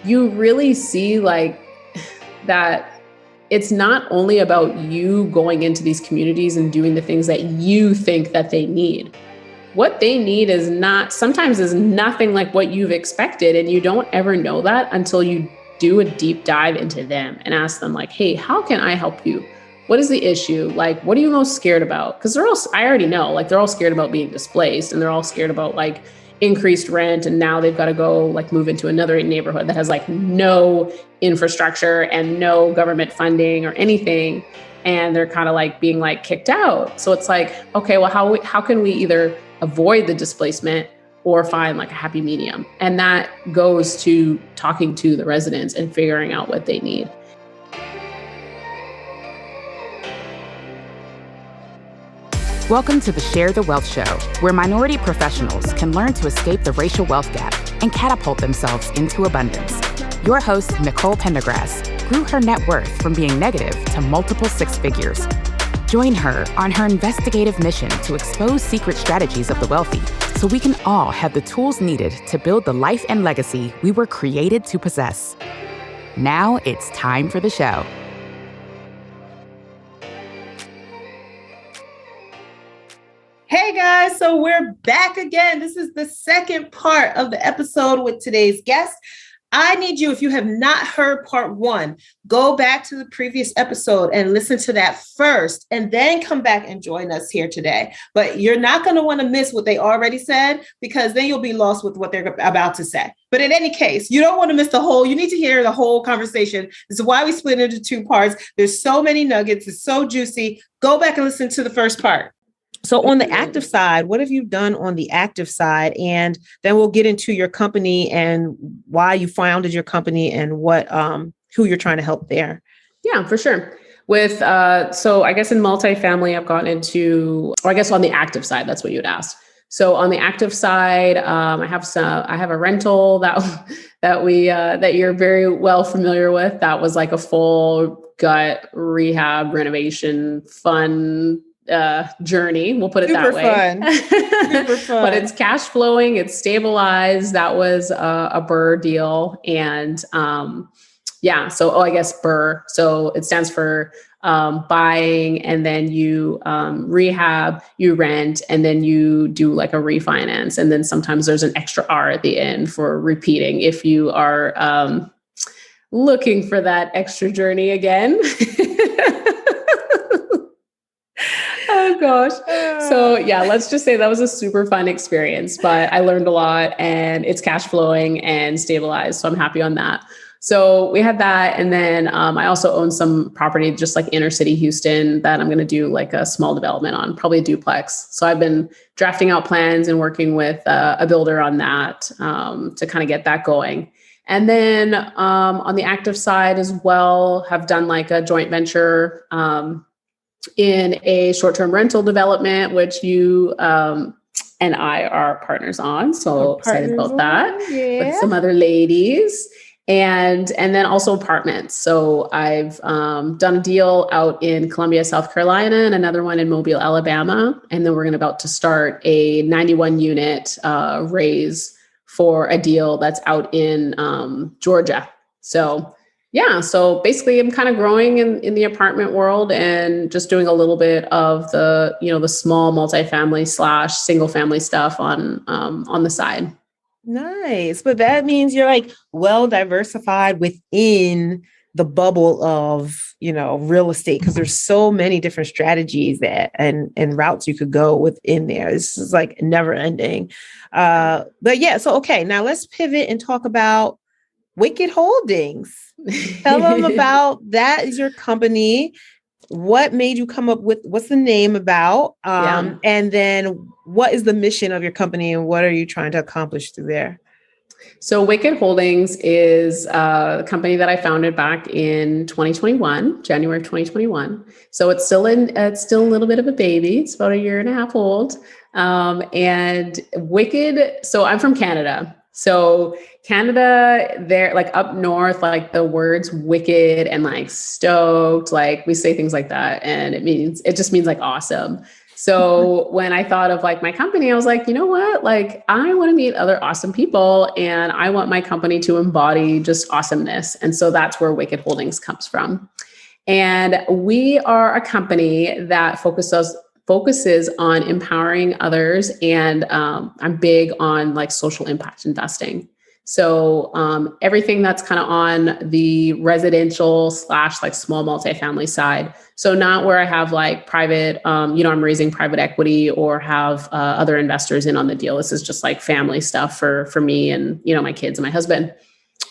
you really see like that it's not only about you going into these communities and doing the things that you think that they need. What they need sometimes is nothing like what you've expected. And you don't ever know that until you do a deep dive into them and ask them like, hey, how can I help you? What is the issue? Like, what are you most scared about? Because I already know, like, they're all scared about being displaced, and they're all scared about like increased rent. And now they've got to go like move into another neighborhood that has like no infrastructure and no government funding or anything. And they're kind of like being like kicked out. So it's like, okay, well, how can we either avoid the displacement or find like a happy medium? And that goes to talking to the residents and figuring out what they need. Welcome to the Share the Wealth Show, where minority professionals can learn to escape the racial wealth gap and catapult themselves into abundance. Your host, Nicole Pendergrass, grew her net worth from being negative to multiple six figures. Join her on her investigative mission to expose secret strategies of the wealthy so we can all have the tools needed to build the life and legacy we were created to possess. Now it's time for the show. Hey guys, so we're back again. This is the second part of the episode with today's guest. I need you, if you have not heard part one, go back to the previous episode and listen to that first, and then come back and join us here today. But you're not going to want to miss what they already said, because then you'll be lost with what they're about to say. But in any case, you don't want to miss you need to hear the whole conversation. This is why we split it into two parts. There's so many nuggets. It's so juicy. Go back and listen to the first part. So on the active side, what have you done on the active side? And then we'll get into your company and why you founded your company and what who you're trying to help there. Yeah, for sure. With so I guess in multifamily, I've gotten into, or I guess on the active side, that's what you'd ask. So on the active side, I have a rental that you're very well familiar with. That was like a full gut rehab renovation fun journey. We'll put it that way. Super fun. But it's cash flowing. It's stabilized. That was a BRRRR deal. And so I guess BRRRR. So it stands for buying, and then you rehab, you rent, and then you do like a refinance. And then sometimes there's an extra R at the end for repeating if you are looking for that extra journey again. Oh gosh. So yeah, let's just say that was a super fun experience, but I learned a lot, and it's cash flowing and stabilized. So I'm happy on that. So we had that. And then I also own some property, just like inner city Houston, that I'm going to do like a small development on, probably a duplex. So I've been drafting out plans and working with a builder on that to kind of get that going. And then on the active side as well, have done like a joint venture in a short-term rental development, which you and I are partners on. So excited about that with some other ladies, and then also apartments. So I've done a deal out in Columbia, South Carolina, and another one in Mobile, Alabama. And then we're about to start a 91 unit raise for a deal that's out in Georgia. So yeah. So basically I'm kind of growing in the apartment world and just doing a little bit of the small multifamily / single family stuff on the side. Nice. But that means you're like well diversified within the bubble of, real estate, because there's so many different strategies and routes you could go within there. This is like never ending. But yeah. So, okay. Now let's pivot and talk about Wicked Holdings. Tell them about that. Is your company? What made you come up with, what's the name about? And then what is the mission of your company, and what are you trying to accomplish through there? So Wicked Holdings is a company that I founded back in 2021, January of 2021. So it's still a little bit of a baby. It's about 1.5 years old. And Wicked, so I'm from Canada. So Canada, there, like up north, like the words wicked and like stoked, like we say things like that. And it just means like awesome. So when I thought of like my company, I was like, you know what? Like I want to meet other awesome people and I want my company to embody just awesomeness. And so that's where Wicked Holdings comes from. And we are a company that focuses on empowering others. And I'm big on like social impact investing. So everything that's kind of on the residential / like small multifamily side. So not where I have like private, I'm raising private equity or have other investors in on the deal. This is just like family stuff for me and, my kids and my husband.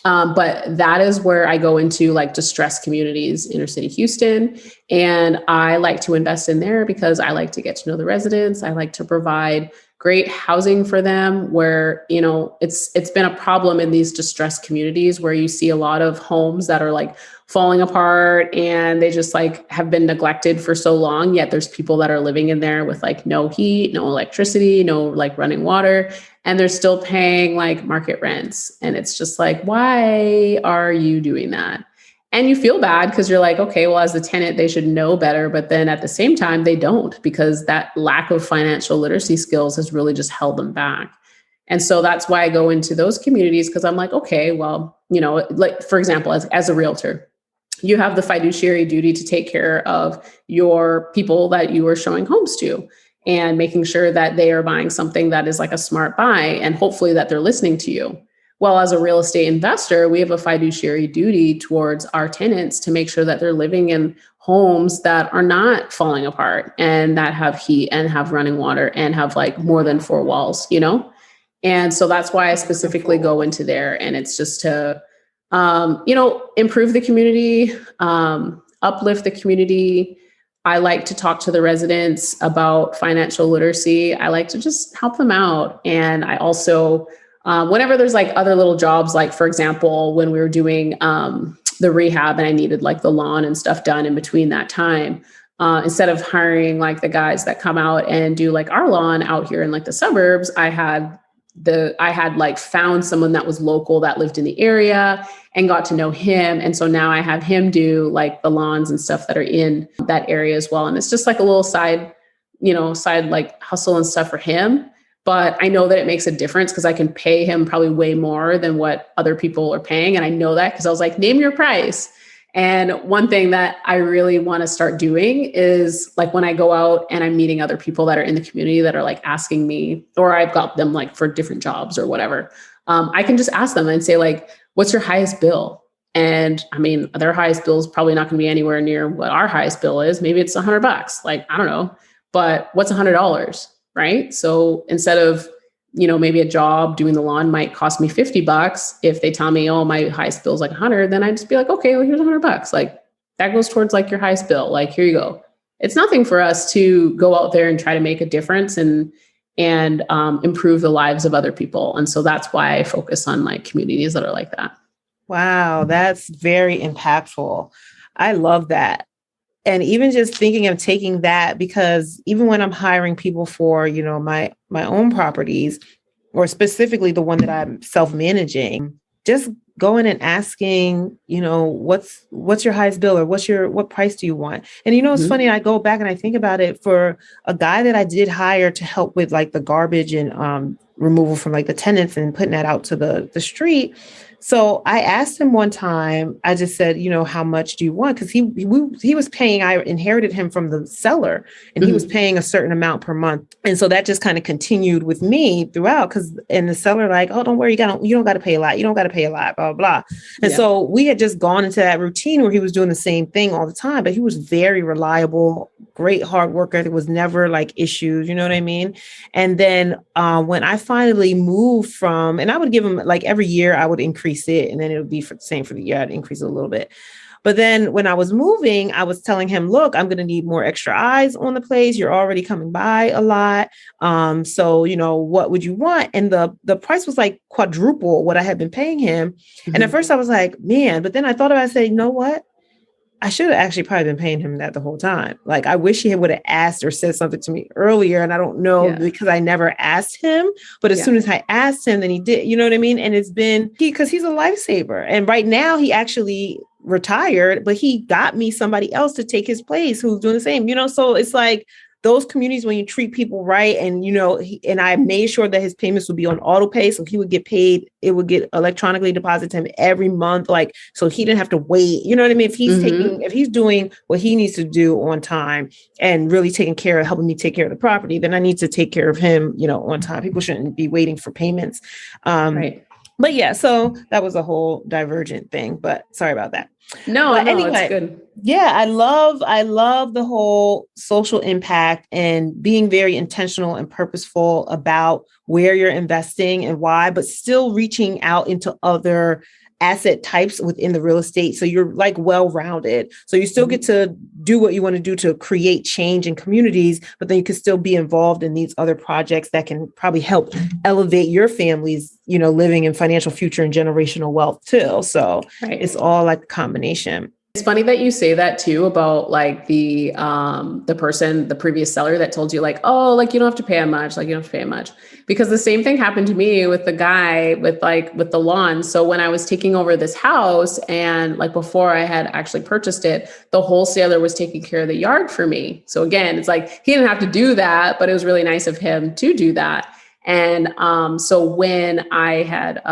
But that is where I go into like distressed communities, inner city Houston. And I like to invest in there because I like to get to know the residents. I like to provide great housing for them where, it's been a problem in these distressed communities where you see a lot of homes that are like falling apart and they just like have been neglected for so long. Yet there's people that are living in there with like no heat, no electricity, no like running water. And they're still paying like market rents. And it's just like, why are you doing that? And you feel bad because you're like, okay, well, as the tenant, they should know better. But then at the same time, they don't, because that lack of financial literacy skills has really just held them back. And so that's why I go into those communities, because I'm like, okay, well, like, for example, as a realtor, you have the fiduciary duty to take care of your people that you are showing homes to and making sure that they are buying something that is like a smart buy and hopefully that they're listening to you. Well, as a real estate investor, we have a fiduciary duty towards our tenants to make sure that they're living in homes that are not falling apart and that have heat and have running water and have like more than 4 walls, And so that's why I specifically go into there. And it's just to, improve the community, uplift the community. I like to talk to the residents about financial literacy. I like to just help them out. And I also, whenever there's like other little jobs, like for example, when we were doing the rehab and I needed like the lawn and stuff done in between that time, instead of hiring like the guys that come out and do like our lawn out here in like the suburbs, I had like found someone that was local that lived in the area and got to know him. And so now I have him do like the lawns and stuff that are in that area as well. And it's just like a little side like hustle and stuff for him. But I know that it makes a difference because I can pay him probably way more than what other people are paying. And I know that because I was like, name your price. And one thing that I really want to start doing is like when I go out and I'm meeting other people that are in the community that are like asking me, or I've got them like for different jobs or whatever. I can just ask them and say like, what's your highest bill? And I mean, their highest bill is probably not going to be anywhere near what our highest bill is. Maybe it's $100. Like, I don't know, but what's $100? Right? So instead of, maybe a job doing the lawn might cost me $50. If they tell me, oh, my highest bill is like 100, then I just be like, okay, well, here's $100. Like that goes towards like your highest bill. Like, here you go. It's nothing for us to go out there and try to make a difference and improve the lives of other people. And so that's why I focus on like communities that are like that. Wow. That's very impactful. I love that. And even just thinking of taking that, because even when I'm hiring people for, my own properties, or specifically the one that I'm self-managing, just going and asking, what's your highest bill, or what price do you want? And, it's funny, I go back and I think about it for a guy that I did hire to help with like the garbage and removal from like the tenants and putting that out to the street. So I asked him one time, I just said, how much do you want? Because he was paying, I inherited him from the seller and he was paying a certain amount per month. And so that just kind of continued with me throughout, and the seller like, oh, don't worry, you don't got to pay a lot. You don't got to pay a lot, blah, blah, blah. And so we had just gone into that routine where he was doing the same thing all the time, but he was very reliable, great hard worker. There was never like issues, you know what I mean? And then when I finally moved from, and I would give him like every year I would increase it, and then it would be for the same for the year. I'd increase it a little bit. But then when I was moving, I was telling him, look, I'm going to need more extra eyes on the place. You're already coming by a lot. So, what would you want? And the price was like quadruple what I had been paying him. And at first I was like, man, but then I thought about it, I said, you know what? I should have actually probably been paying him that the whole time. Like, I wish he would have asked or said something to me earlier. And I don't know because I never asked him. But as soon as I asked him, then he did, you know what I mean? And it's been because he's a lifesaver. And right now he actually retired, but he got me somebody else to take his place who's doing the same, so it's like, those communities, when you treat people right, and, and I made sure that his payments would be on auto pay. So he would get paid. It would get electronically deposited to him every month. Like, so he didn't have to wait. You know what I mean? If he's doing what he needs to do on time and really helping me take care of the property, then I need to take care of him, on time. People shouldn't be waiting for payments. Right. But yeah, so that was a whole divergent thing, but sorry about that. No, anyway, it's good. Yeah, I love the whole social impact and being very intentional and purposeful about where you're investing and why, but still reaching out into other asset types within the real estate. So you're like well-rounded. So you still get to do what you want to do to create change in communities, but then you can still be involved in these other projects that can probably help elevate your family's, living in financial future and generational wealth too. So It's all like a combination. It's funny that you say that too about like the person, the previous seller that told you like, oh, like you don't have to pay much, because the same thing happened to me with the guy with the lawn. So when I was taking over this house and like before I had actually purchased it, the wholesaler was taking care of the yard for me. So again, it's like he didn't have to do that, but it was really nice of him to do that. And so when I had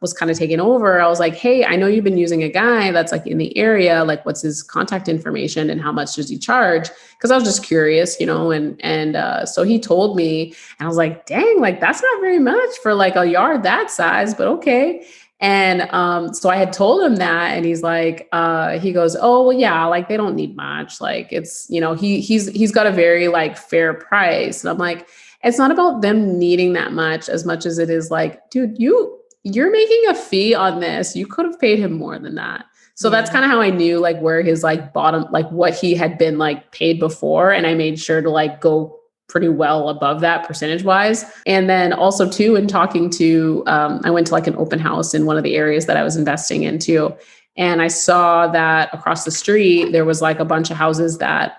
was kind of taking over, I was like, hey, I know you've been using a guy that's like in the area, like what's his contact information and how much does he charge? Because I was just curious, and so he told me, and I was like, dang, like that's not very much for like a yard that size, but okay. And so I had told him that, and he's like, he goes, oh, well, yeah, like they don't need much. Like it's, he's got a very like fair price. And I'm like, it's not about them needing that much as much as it is like, dude, you're making a fee on this. You could have paid him more than that. So that's kind of how I knew like where his like bottom, like what he had been like paid before. And I made sure to like go pretty well above that percentage wise. And then also too, in talking to, I went to like an open house in one of the areas that I was investing into. And I saw that across the street, there was like a bunch of houses that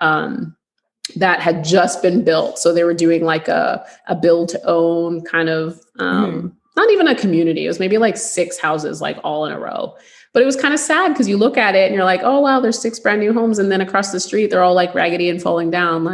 had just been built. So they were doing like a build to own kind of, not even a community. It was maybe like 6 houses, like all in a row. But it was kind of sad because you look at it and you're like, oh, wow, there's 6 brand new homes. And then across the street, they're all like raggedy and falling down.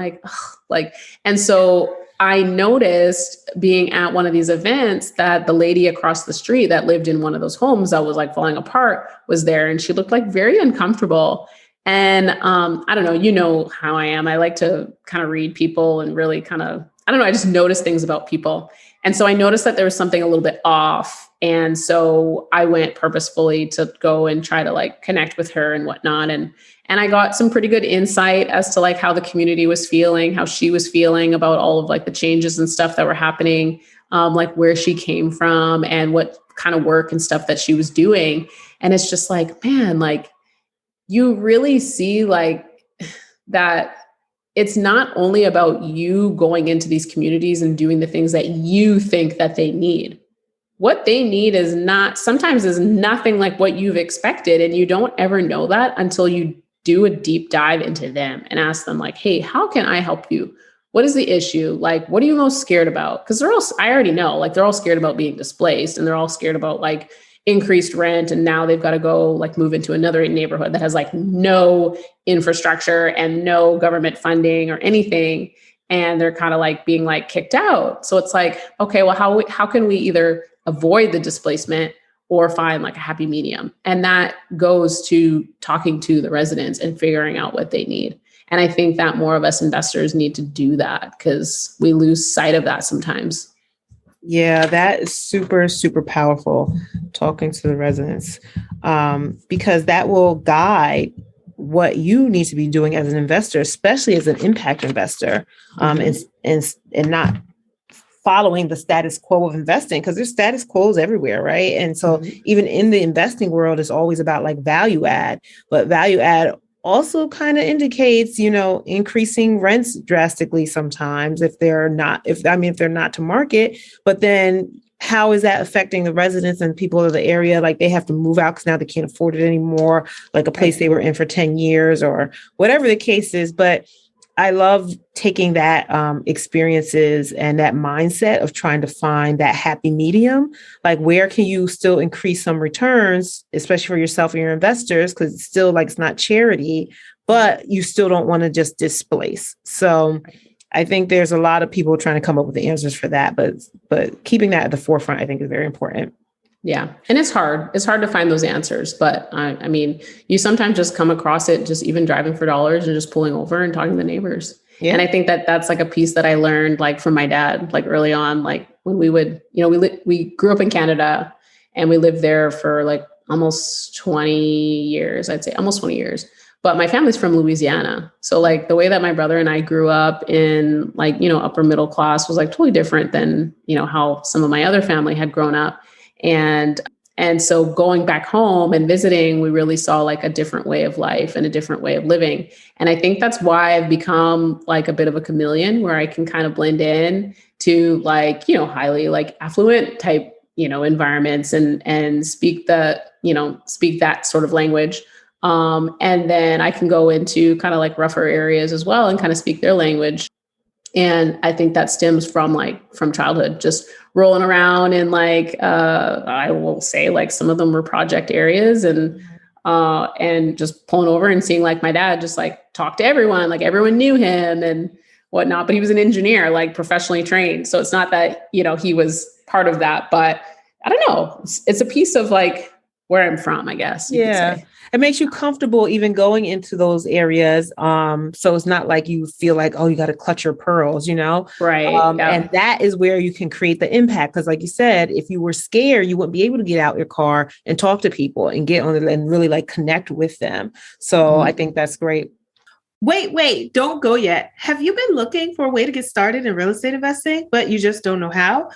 And so I noticed being at one of these events that the lady across the street that lived in one of those homes that was like falling apart was there. And she looked like very uncomfortable. And I don't know, you know how I am. I like to kind of read people and really kind of, I don't know, I just notice things about people. And so I noticed that there was something a little bit off. And so I went purposefully to go and try to like connect with her and whatnot. And I got some pretty good insight as to like how the community was feeling, how she was feeling about all of like the changes and stuff that were happening, like where she came from and what kind of work and stuff that she was doing. And it's just like, man, like, you really see like that it's not only about you going into these communities and doing the things that you think that they need. What they need sometimes is nothing like what you've expected. And you don't ever know that until you do a deep dive into them and ask them like, hey, how can I help you? What is the issue? Like, what are you most scared about? Because I already know, like they're all scared about being displaced and they're all scared about like increased rent. And now they've got to go like move into another neighborhood that has like no infrastructure and no government funding or anything. And they're kind of like being like kicked out. So it's like, okay, well, how can we either avoid the displacement or find like a happy medium? And that goes to talking to the residents and figuring out what they need. And I think that more of us investors need to do that because we lose sight of that sometimes. Yeah, that is super, super powerful, talking to the residents, because that will guide what you need to be doing as an investor, especially as an impact investor, and not following the status quo of investing, because there's status quos everywhere, right? And so even in the investing world, it's always about like value add, but value add also kind of indicates, increasing rents drastically sometimes if they're not to market. But then how is that affecting the residents and people of the area? Like they have to move out because now they can't afford it anymore, like a place they were in for 10 years or whatever the case is. But I love taking that experiences and that mindset of trying to find that happy medium. Like, where can you still increase some returns, especially for yourself and your investors? Because it's still like, it's not charity, but you still don't want to just displace. So I think there's a lot of people trying to come up with the answers for that, but keeping that at the forefront, I think, is very important. Yeah. And it's hard. It's hard to find those answers. But I mean, you sometimes just come across it just even driving for dollars and just pulling over and talking to the neighbors. Yeah. And I think that that's like a piece that I learned like from my dad, like early on, like when we would, we grew up in Canada and we lived there for like almost 20 years, I'd say almost 20 years. But my family's from Louisiana. So like the way that my brother and I grew up in like, upper middle class was like totally different than, how some of my other family had grown up. And so going back home and visiting, we really saw like a different way of life and a different way of living. And I think that's why I've become like a bit of a chameleon where I can kind of blend in to like, highly like affluent type, environments and speak that sort of language. And then I can go into kind of like rougher areas as well and kind of speak their language. And I think that stems from childhood, just rolling around in like, I will say like some of them were project areas and just pulling over and seeing like my dad just like talk to everyone, like everyone knew him and whatnot, but he was an engineer, like professionally trained. So it's not that, he was part of that, but I don't know. It's a piece of like where I'm from, I guess. You could say. It makes you comfortable even going into those areas. So it's not like you feel like, oh, you got to clutch your pearls, Right. And that is where you can create the impact. Because like you said, if you were scared, you wouldn't be able to get out your car and talk to people and get on and really like connect with them. So I think that's great. Wait, don't go yet. Have you been looking for a way to get started in real estate investing, but you just don't know how?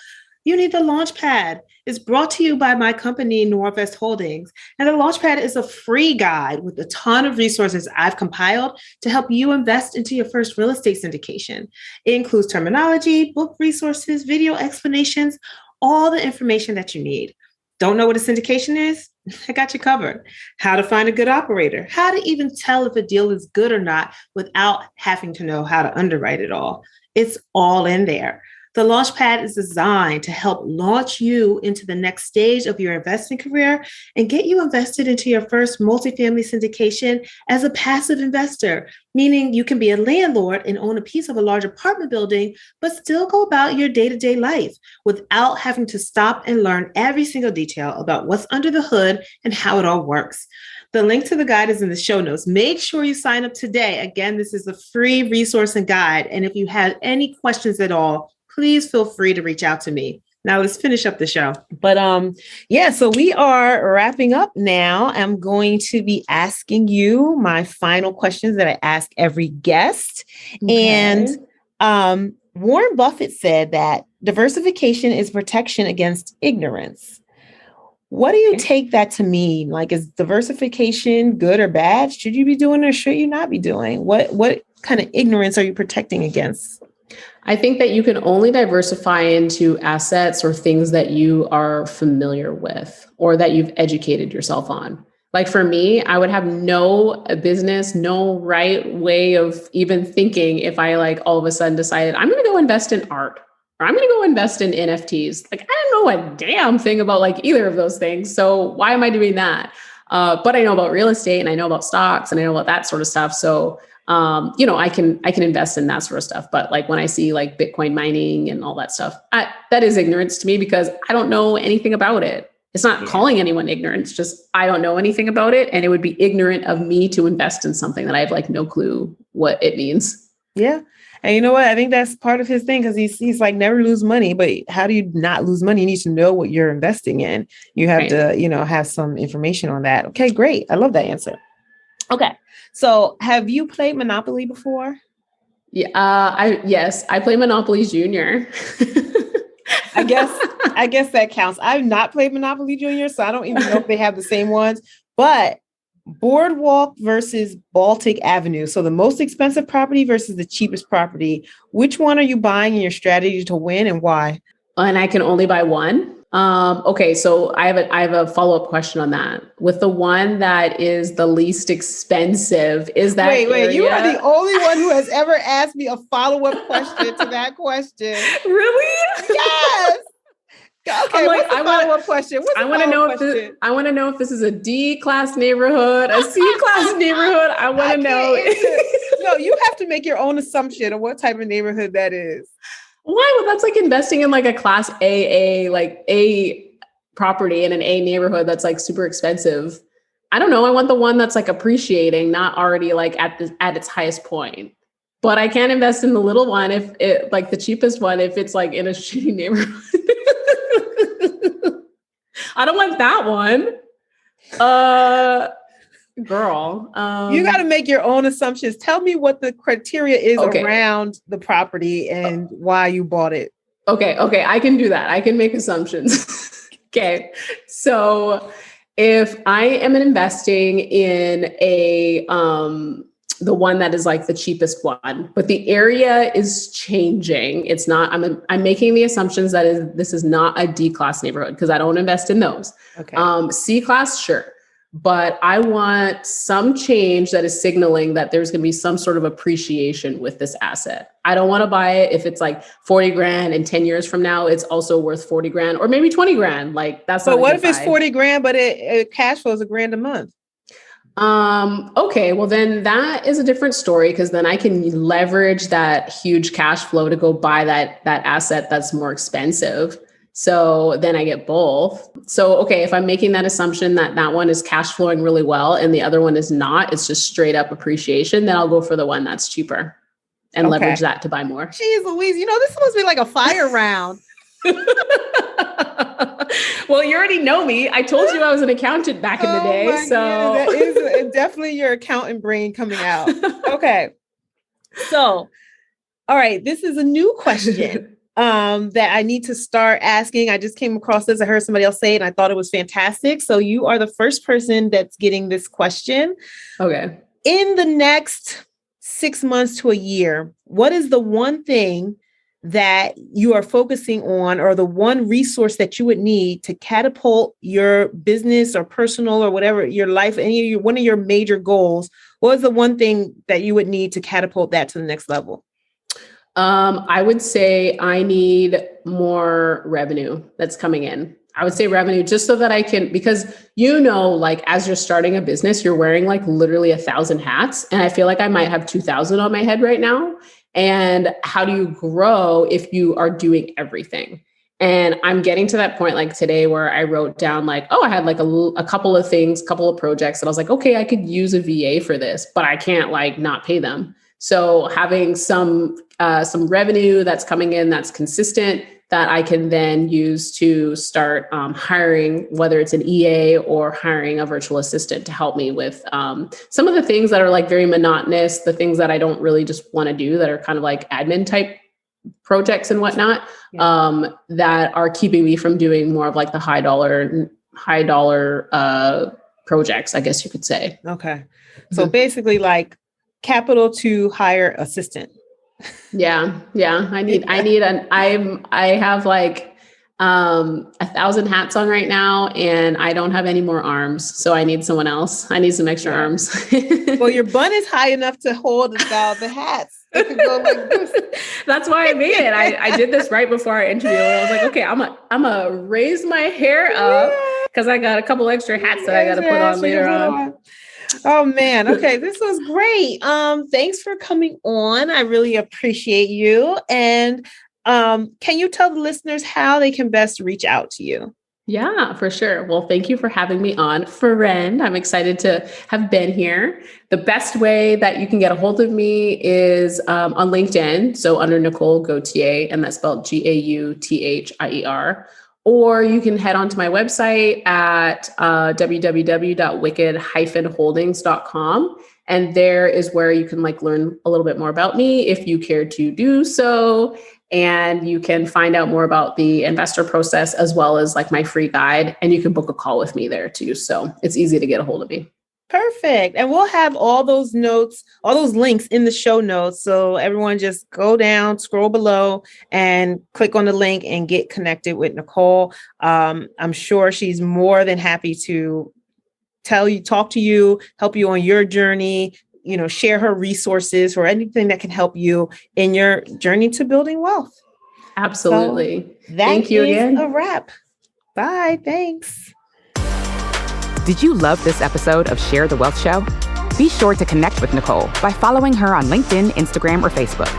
You need the Launchpad. It's brought to you by my company, Norvest Holdings. And the Launchpad is a free guide with a ton of resources I've compiled to help you invest into your first real estate syndication. It includes terminology, book resources, video explanations, all the information that you need. Don't know what a syndication is? I got you covered. How to find a good operator, how to even tell if a deal is good or not without having to know how to underwrite it all. It's all in there. The Launchpad is designed to help launch you into the next stage of your investing career and get you invested into your first multifamily syndication as a passive investor, meaning you can be a landlord and own a piece of a large apartment building, but still go about your day-to-day life without having to stop and learn every single detail about what's under the hood and how it all works. The link to the guide is in the show notes. Make sure you sign up today. Again, this is a free resource and guide. And if you have any questions at all, please feel free to reach out to me. Now let's finish up the show. But so we are wrapping up now. I'm going to be asking you my final questions that I ask every guest. Okay. And Warren Buffett said that diversification is protection against ignorance. What do you take that to mean? Like, is diversification good or bad? Should you be doing it or should you not be doing? What kind of ignorance are you protecting against? I think that you can only diversify into assets or things that you are familiar with or that you've educated yourself on. Like for me, I would have no business, no right way of even thinking if I like all of a sudden decided I'm going to go invest in art or I'm going to go invest in NFTs. Like I don't know a damn thing about like either of those things. So why am I doing that? But I know about real estate and I know about stocks and I know about that sort of stuff. So I can invest in that sort of stuff. But like when I see like Bitcoin mining and all that stuff, that is ignorance to me because I don't know anything about it. It's not calling anyone ignorant. It's just, I don't know anything about it. And it would be ignorant of me to invest in something that I have like no clue what it means. Yeah. And you know what? I think that's part of his thing because he's like never lose money, but how do you not lose money? You need to know what you're investing in. You have to, have some information on that. Okay, great. I love that answer. Okay. So have you played Monopoly before? Yeah, I play Monopoly Junior. I guess that counts. I've not played Monopoly Junior, so I don't even know if they have the same ones, but Boardwalk versus Baltic Avenue. So the most expensive property versus the cheapest property. Which one are you buying in your strategy to win and why? And I can only buy one. Okay, so I have a follow-up question on that. With the one that is the least expensive, is that wait, you are the only one who has ever asked me a follow-up question to that question. Really? Yes. Okay, like, what's the follow-up question? I want to know if this is a D-class neighborhood, a C-class neighborhood. I want to know. No, you have to make your own assumption of what type of neighborhood that is. Why? Well, that's like investing in like a class like A property in an A neighborhood that's like super expensive. I don't know. I want the one that's like appreciating, not already like at its highest point. But I can't invest in the little one if it like the cheapest one if it's like in a shitty neighborhood. I don't want that one. Girl. You got to make your own assumptions. Tell me what the criteria is around the property and why you bought it. Okay. I can do that. I can make assumptions. Okay. So if I am investing in the one that is like the cheapest one, but the area is changing. It's not, I'm making the assumptions that this is not a D-class neighborhood because I don't invest in those. Okay. C-class, sure. But I want some change that is signaling that there's going to be some sort of appreciation with this asset. I don't want to buy it if it's like 40 grand and 10 years from now, it's also worth 40 grand or maybe 20 grand. Like that's not. But what if it's 40 grand, but it cash flows $1,000 a month? Okay, well then that is a different story because then I can leverage that huge cash flow to go buy that asset that's more expensive. So then I get both. So, okay, if I'm making that assumption that one is cash flowing really well and the other one is not, it's just straight up appreciation, then I'll go for the one that's cheaper and leverage that to buy more. Jeez Louise, this is supposed to be like a fire round. Well, you already know me. I told you I was an accountant back in the day. That is definitely your accountant brain coming out. Okay. So, all right, this is a new question that I need to start asking. I just came across this. I heard somebody else say it and I thought it was fantastic. So you are the first person that's getting this question. Okay. In the next 6 months to a year, what is the one thing that you are focusing on or the one resource that you would need to catapult your business or personal or whatever, your life, one of your major goals? What is the one thing that you would need to catapult that to the next level? I would say I need more revenue that's coming in. I would say revenue just so that I can, because like as you're starting a business, you're wearing like literally 1,000 hats. And I feel like I might have 2,000 on my head right now. And how do you grow if you are doing everything? And I'm getting to that point like today where I wrote down like, I had like a couple of things, couple of projects that I was like, okay, I could use a VA for this, but I can't like not pay them. So having some revenue that's coming in that's consistent that I can then use to start hiring, whether it's an EA or hiring a virtual assistant to help me with some of the things that are like very monotonous, the things that I don't really just want to do that are kind of like admin type projects and whatnot, that are keeping me from doing more of like the high dollar projects, I guess you could say. Okay. So basically like capital to hire assistant. Yeah. I have like 1,000 hats on right now and I don't have any more arms. So I need someone else. I need some extra arms. Well, your bun is high enough to hold the hats. It can go like this. That's why I made it. I did this right before our interview. I was like, okay, I'm gonna raise my hair up because I got a couple extra hats that I got to put on later on. Oh man. Okay. This was great. Thanks for coming on. I really appreciate you. And can you tell the listeners how they can best reach out to you? Yeah, for sure. Well, thank you for having me on, friend. I'm excited to have been here. The best way that you can get a hold of me is on LinkedIn. So under Nicole Gauthier, and that's spelled Gauthier. Or you can head on to my website at www.wicked-holdings.com. And there is where you can like learn a little bit more about me if you care to do so. And you can find out more about the investor process as well as like my free guide. And you can book a call with me there too. So it's easy to get a hold of me. Perfect. And we'll have all those notes, all those links in the show notes. So everyone just go down, scroll below and click on the link and get connected with Nicole. I'm sure she's more than happy to talk to you, help you on your journey, share her resources or anything that can help you in your journey to building wealth. Absolutely. So Thank you again. a wrap. Bye. Thanks. Did you love this episode of Share the Wealth Show? Be sure to connect with Nicole by following her on LinkedIn, Instagram, or Facebook.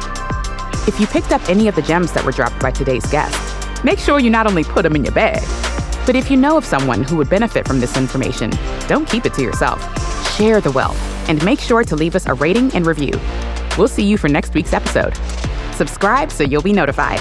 If you picked up any of the gems that were dropped by today's guest, make sure you not only put them in your bag, but if you know of someone who would benefit from this information, don't keep it to yourself. Share the wealth and make sure to leave us a rating and review. We'll see you for next week's episode. Subscribe so you'll be notified.